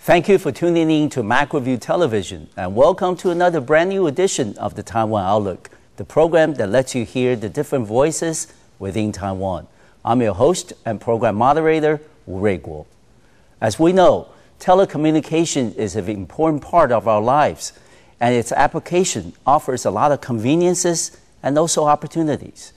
Thank you for tuning in to MacroView Television, and welcome to another brand new edition of the Taiwan Outlook, the program that lets you hear the different voices within Taiwan. I'm your host and program moderator, Wu Ruiguo. As we know, telecommunication is an important part of our lives, and its application offers a lot of conveniences and also opportunities.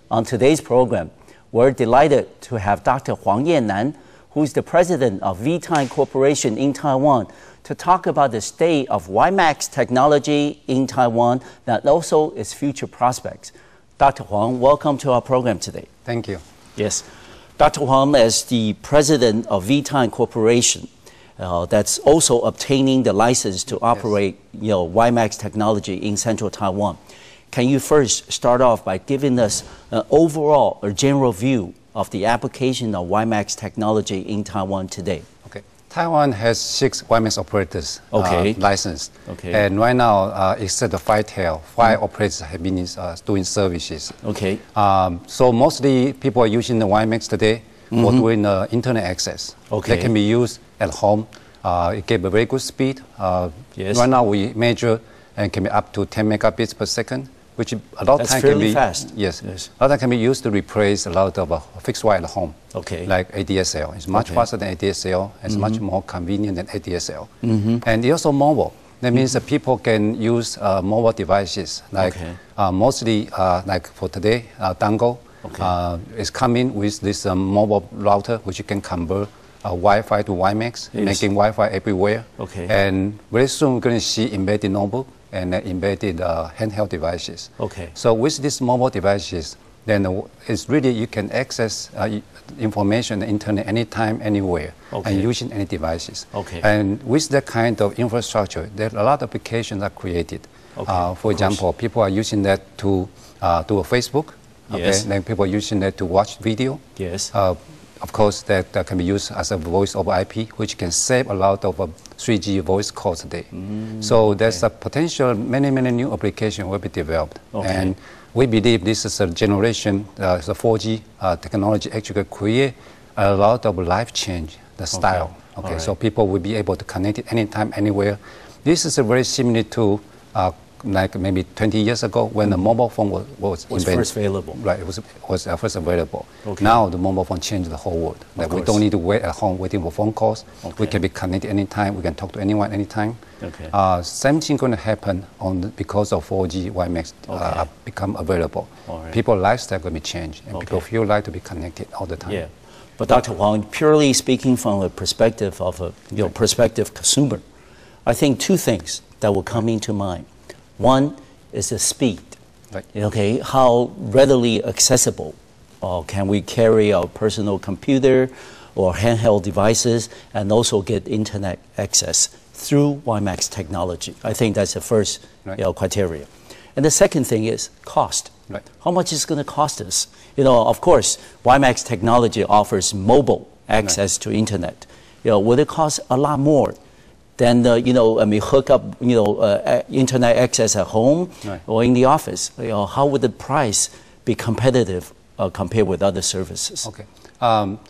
On today's program, we're delighted to have Dr.黄彥男, who is the president of Vee TIME Corporation in Taiwan, to talk about the state of WiMAX technology in Taiwan and also its future prospects. Dr. Huang, welcome to our program today. Thank you. Yes. Dr. Huang, as the president of Vee TIME Corporation, that's also obtaining the license to operate WiMAX technology in central Taiwan. Can you first start off by giving us an overall or general view of the application of WiMAX technology in Taiwan today? Okay. Taiwan has 6 WiMAX operators licensed. Okay. And right now, except the 5 operators have been doing services. Okay. So mostly people are using the WiMAX today for doing internet access. Okay. They can be used at home. It gave a very good speed. Yes. Right now we measure and can be up to 10 megabits per second, which a lot of time can be fast. Yes. A lot of time can be used to replace a lot of fixed wire at home. Okay. Like ADSL. It's much faster than ADSL. It's much more convenient than ADSL. And it's also mobile. That means that people can use mobile devices, like mostly like for today, dongle is coming with this mobile router, which you can convert Wi-Fi to WiMAX, making Wi-Fi everywhere. Okay. And very soon we're going to see embedded notebook and embedded handheld devices. Okay. So with these mobile devices, then it's really you can access information on the internet anytime, anywhere, and using any devices. Okay. And with that kind of infrastructure, there are a lot of applications are created. For example, people are using that to do a Facebook. Yes. Then people are using that to watch video. Yes. Of course, that can be used as a voice over IP, which can save a lot of 3G voice calls today. So there's a potential many new applications will be developed. And we believe this is a generation, the 4G technology actually create a lot of life change, the style. So people will be able to connect it anytime, anywhere. This is a very similar to like maybe 20 years ago when the mobile phone was invented. First available. Right, it was first available. Now the mobile phone changed the whole world. Like we don't need to wait at home waiting for phone calls. We can be connected anytime. We can talk to anyone anytime. Same thing going to happen because of 4G WiMAX become available. People's lifestyle going to be changed, and people feel like to be connected all the time. Yeah, but Dr. Huang, purely speaking from a perspective of a prospective consumer, I think 2 things that will come into mind. One is the speed. Okay, how readily accessible can we carry our personal computer or handheld devices and also get internet access through WiMAX technology? I think that's the first criteria. And the second thing is cost. How much is it going to cost us? Of course, WiMAX technology offers mobile access to internet. Will it cost a lot more than hook up internet access at home or in the office? How would the price be competitive compared with other services?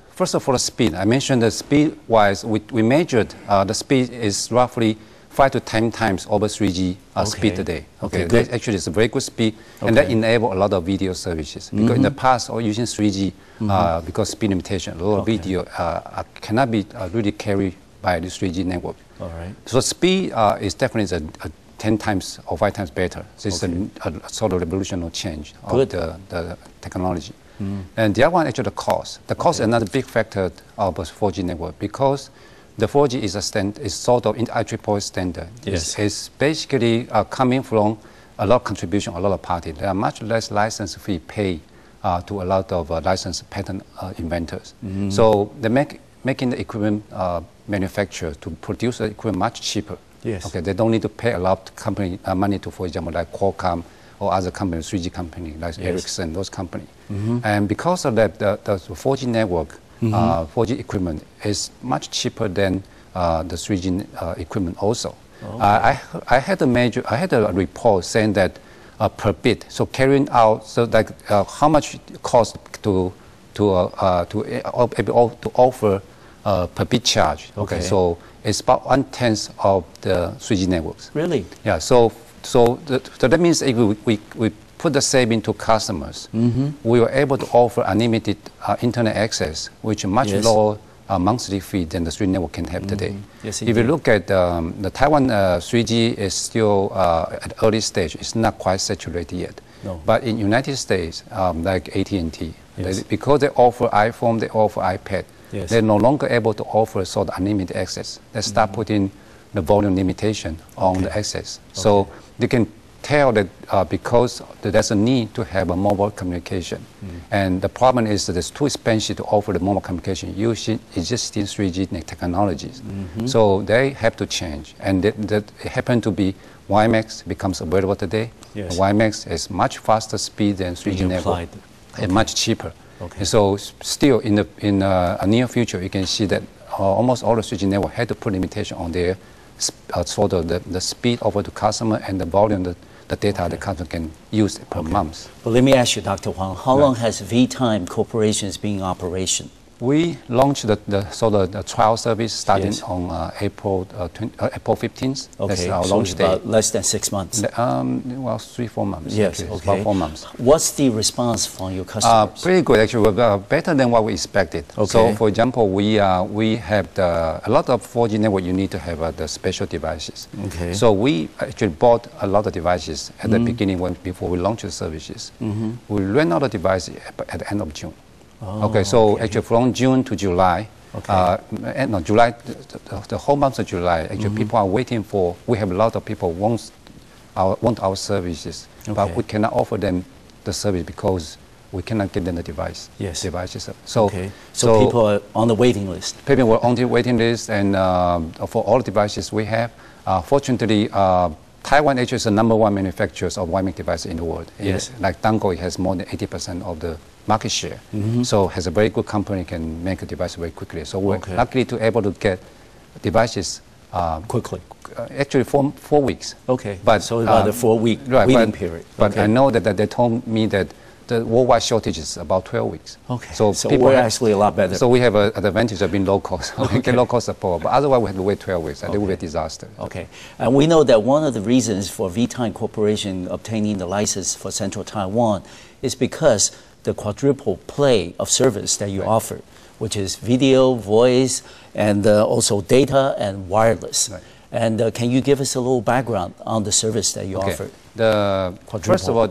First of all, the speed. I mentioned the speed-wise. We measured the speed is roughly 5 to 10 times over 3G speed today. That actually is a very good speed, and that enables a lot of video services. Because in the past, or using 3G, because speed limitation, a lot of video cannot be really carried by this 3G network. So speed is definitely 10 times or 5 times better. So it's a sort of revolutionary change of the technology. And the other one, actually, the cost. The cost is another big factor of a 4G network because the 4G is sort of in IEEE standard. It's basically coming from a lot of contribution, a lot of parties. There are much less license fee paid to a lot of licensed patent inventors. So they making the equipment manufacturer to produce the equipment much cheaper. They don't need to pay a lot of money to, for example, like Qualcomm or other companies, 3G companies like Ericsson, those companies. And because of that, the 4G network, 4G equipment is much cheaper than the 3G equipment also. I had a report saying that per bit, so carrying out, so like how much it costs to offer per bit charge. Okay, so it's about 1/10 of the 3G networks. Really? Yeah. So that means if we put the saving to customers, we were able to offer unlimited internet access, which is much lower monthly fee than the 3G network can have today. Yes, if you look at the Taiwan 3G is still at early stage. It's not quite saturated yet. No. But in United States, like AT&T, because they offer iPhone, they offer iPad, they're no longer able to offer sort of unlimited access. They start putting the volume limitation on the access. So they can tell that because there's a need to have a mobile communication. And the problem is that it's too expensive to offer the mobile communication using existing 3G technologies. So they have to change. And that happened to be WiMAX becomes available today. WiMAX is much faster speed than 3G network and much cheaper. And so still in the near future, you can see that almost all the 3G network had to put limitation on their sort of the speed over to customer and the volume, the data the customer can use per month. But let me ask you, Dr. Huang, how long has Vee TIME Corporation been in operation? We launched the trial service starting on April 15th. That's our launch so day. About less than 6 months. Well, 3-4 months. Yes, about 4 months. What's the response from your customers? Pretty good, actually. Better than what we expected. So, for example, we have a lot of 4G network. You need to have the special devices. So we actually bought a lot of devices at the beginning before we launched the services. We ran out of devices at the end of June. So actually from June to July, July, the whole month of July, actually people are waiting for, we have a lot of people want our services, but we cannot offer them the service because we cannot get them the devices. So people are on the waiting list. People were on the waiting list, and for all the devices we have, fortunately, Taiwan actually is the #1 manufacturer of WiMAX devices in the world. Like Dango, it has more than 80% of the market share. So has a very good company, can make a device very quickly. So we're lucky to able to get devices quickly. Actually 4 weeks. But so about a 4-week waiting period. But I know that they told me that the worldwide shortage is about 12 weeks. So we're actually a lot better. So we have an advantage of being low cost. We get low cost support. But otherwise we have to wait 12 weeks. And it will be a disaster. And we know that one of the reasons for Vee TIME Corporation obtaining the license for Central Taiwan is because the quadruple play of service that you offer, which is video, voice, and also data and wireless. And can you give us a little background on the service that you offer? First of all,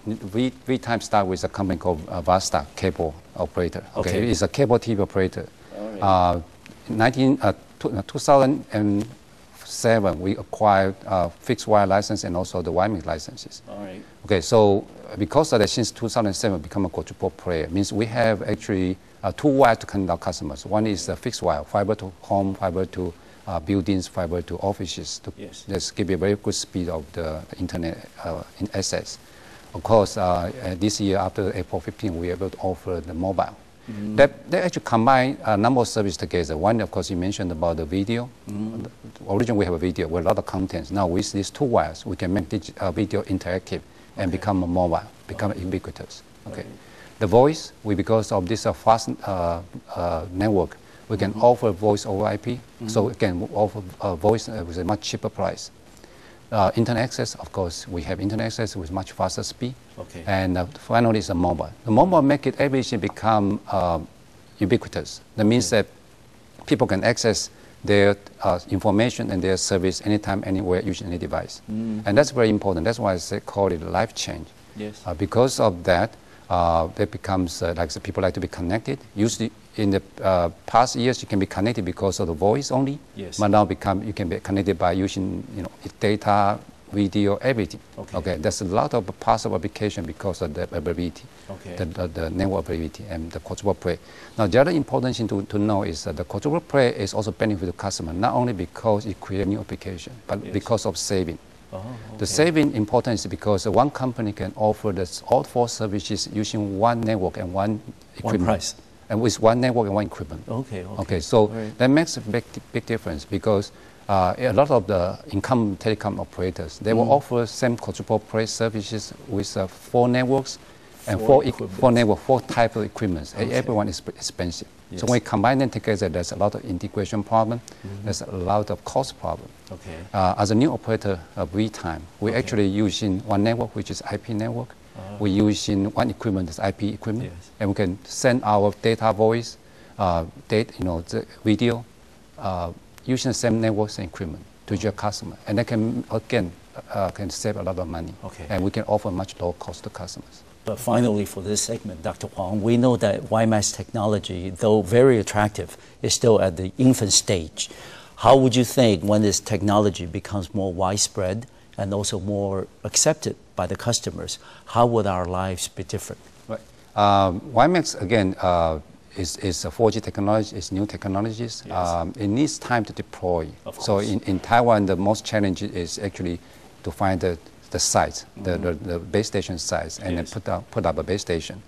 Vee TIME started with a company called Vasta Cable Operator. It's a cable TV operator. 2007, we acquired fixed wire license and also the WiMAX licenses. So because of that, since 2007, we become a quadruple player. Means we have actually 2 wires to connect our customers. One is the fixed wire, fiber to home, fiber to buildings, fiber to offices, to just give you a very good speed of the internet access. Of course, this year after April 15, we were able to offer the mobile. They actually combine a number of services together. One, of course, you mentioned about the video. Originally, we have a video with a lot of contents. Now, with these 2 wires, we can make video interactive and become a mobile, become ubiquitous. The voice, because of this fast network, we can offer voice over IP. So we can offer voice with a much cheaper price. Internet access, of course, we have internet access with much faster speed. And finally, it's a mobile. The mobile make it everything become ubiquitous. That means that people can access their information and their service anytime, anywhere, using any device. And that's very important. That's why I call it a life change. Because of that, it becomes like the people like to be connected. Usually, in the past years, you can be connected because of the voice only. But now you can be connected by using data, video, everything. There's a lot of possible application because of the availability, the network availability, and the quadruple play. Now, the other important thing to know is that the quadruple play is also benefit the customer, not only because it creates new application, but because of saving. The saving important is because one company can offer all 4 services using one network and one equipment. One price. And with one network and one equipment. So that makes a big difference because a lot of the incumbent telecom operators, they will offer same quadruple play services with 4 networks and four network, 4 type of equipment. Okay. Everyone is expensive. Yes. So when we combine them together, there's a lot of integration problem. There's a lot of cost problem. Okay. As a new operator of Vee TIME, we're actually using one network, which is IP network. We're using one equipment, that's IP equipment, yes. And we can send our data, voice, the video, using the same networks and equipment to your customer, and they can again can save a lot of money. Okay. And we can offer much lower cost to customers. But finally, for this segment, Dr. Huang, we know that WiMAX technology, though very attractive, is still at the infant stage. How would you think when this technology becomes more widespread and also more accepted by the customers, how would our lives be different? Right. WiMAX, again, is a 4G technology, it's new technologies. Yes. It needs time to deploy. So in Taiwan, the most challenge is actually to find the site, the base station sites, and yes. Then put up a base station.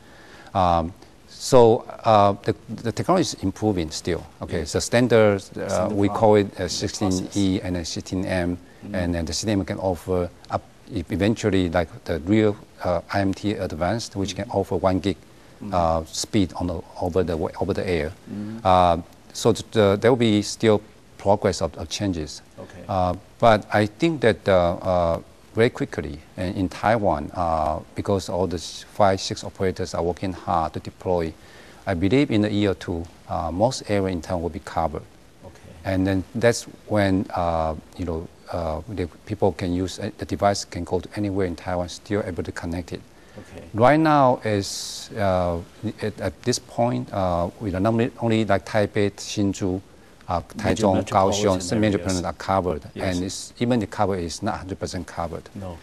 So the technology is improving still. Okay, yes. So standards, we call it 16E and 16M, and then the system can offer up eventually like the real IMT advanced, which can offer 1 gig speed over the air. So there will be still progress of changes. Okay. But I think that very quickly in Taiwan, because all the 5, 6 operators are working hard to deploy, I believe in a year or 2, most area in Taiwan will be covered. Okay. And then that's when the people can use the device can go to anywhere in Taiwan, still able to connect it. Okay. Right now, is at this point, we are normally only like Taipei, Hsinchu, Taichung, Kaohsiung, some major metropolitan are covered, yes. And even the cover is not 100% covered. No.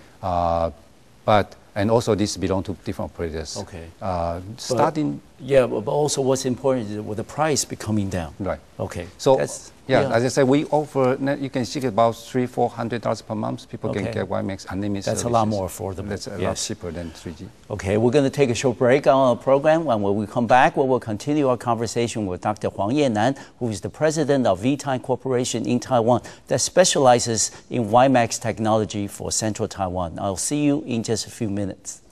And also this belongs to different operators. Okay. But also what's important is with the price be coming down. Right. Okay. So as I said, we offer, you can see about $300-$400 per month. People can get WiMAX unlimited That's services. a lot more affordable. That's a lot cheaper than 3G. Okay, we're going to take a short break on our program, and when we come back, we will continue our conversation with Dr. Yennun Huang, who is the president of Vee TIME Corporation in Taiwan that specializes in WiMAX technology for Central Taiwan. I'll see you in just a few minutes.